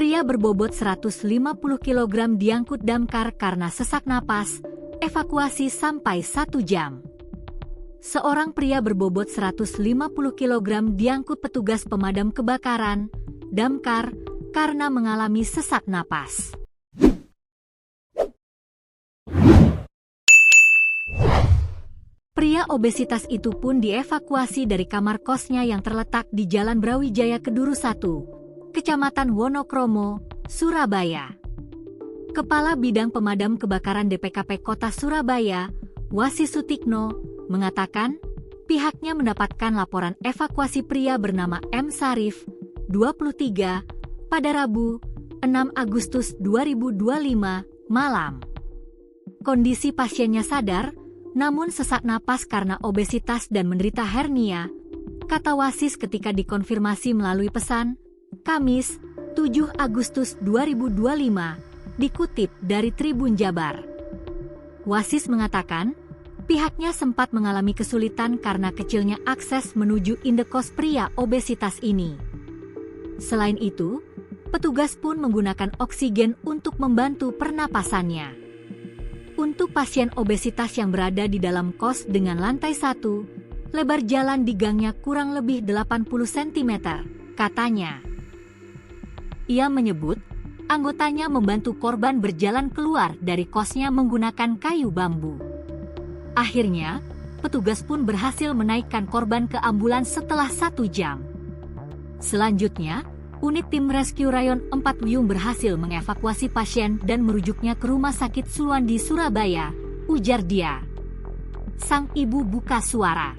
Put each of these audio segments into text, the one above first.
Pria berbobot 150 kg diangkut damkar karena sesak napas, evakuasi sampai 1 jam. Seorang pria berbobot 150 kg diangkut petugas pemadam kebakaran, damkar, karena mengalami sesak napas. Pria obesitas itu pun dievakuasi dari kamar kosnya yang terletak di Jalan Brawijaya Keduru 1, Kecamatan Wonokromo, Surabaya. Kepala Bidang Pemadam Kebakaran DPKP Kota Surabaya, Wasi Sutikno, mengatakan pihaknya mendapatkan laporan evakuasi pria bernama M. Sarif, 23, pada Rabu, 6 Agustus 2025, malam. Kondisi pasiennya sadar, namun sesak napas karena obesitas dan menderita hernia, kata Wasis ketika dikonfirmasi melalui pesan, Kamis, 7 Agustus 2025, dikutip dari Tribun Jabar. Wasis mengatakan, pihaknya sempat mengalami kesulitan karena kecilnya akses menuju indekos pria obesitas ini. Selain itu, petugas pun menggunakan oksigen untuk membantu pernapasannya. Untuk pasien obesitas yang berada di dalam kos dengan lantai 1, lebar jalan di gangnya kurang lebih 80 cm, katanya. Ia menyebut, anggotanya membantu korban berjalan keluar dari kosnya menggunakan kayu bambu. Akhirnya, petugas pun berhasil menaikkan korban ke ambulans setelah 1 jam. Selanjutnya, unit tim Rescue Rayon 4 Wiyung berhasil mengevakuasi pasien dan merujuknya ke Rumah Sakit Suwandi Surabaya, ujar dia. Sang ibu buka suara.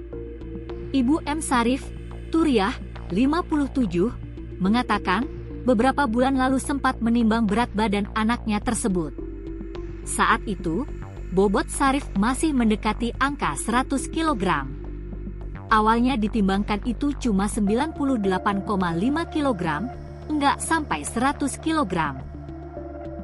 Ibu M. Sarif, Turiah, 57, mengatakan beberapa bulan lalu sempat menimbang berat badan anaknya tersebut. Saat itu, bobot Sarif masih mendekati angka 100 kg. Awalnya ditimbangkan itu cuma 98,5 kg, enggak sampai 100 kg.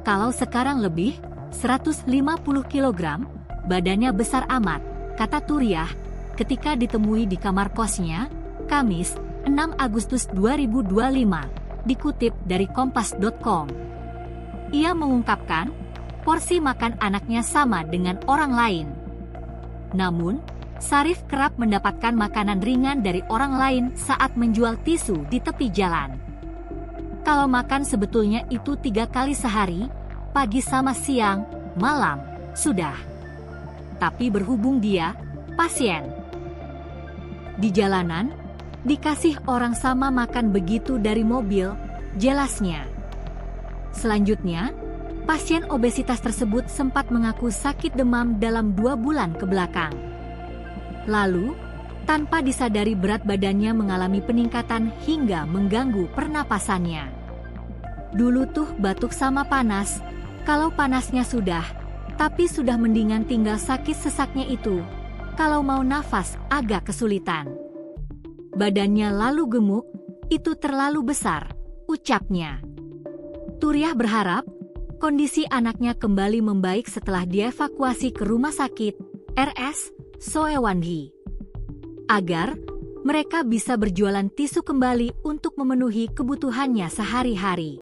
Kalau sekarang lebih, 150 kg, badannya besar amat, kata Turiah, ketika ditemui di kamar kosnya, Kamis, 6 Agustus 2025, dikutip dari kompas.com. Ia mengungkapkan, porsi makan anaknya sama dengan orang lain. Namun, Sarif kerap mendapatkan makanan ringan dari orang lain saat menjual tisu di tepi jalan. Kalau makan sebetulnya itu 3 kali sehari, pagi sama siang, malam, sudah. Tapi berhubung dia, pasien. Di jalanan, dikasih orang sama makan begitu dari mobil, jelasnya. Selanjutnya, pasien obesitas tersebut sempat mengaku sakit demam dalam 2 bulan ke belakang. Lalu, tanpa disadari berat badannya mengalami peningkatan hingga mengganggu pernapasannya. Dulu tuh batuk sama panas, kalau panasnya sudah, tapi sudah mendingan tinggal sakit sesaknya itu, kalau mau nafas agak kesulitan. Badannya lalu gemuk, itu terlalu besar, ucapnya. Turiah berharap, kondisi anaknya kembali membaik setelah dievakuasi ke Rumah Sakit RS Soewandi, agar mereka bisa berjualan tisu kembali untuk memenuhi kebutuhannya sehari-hari.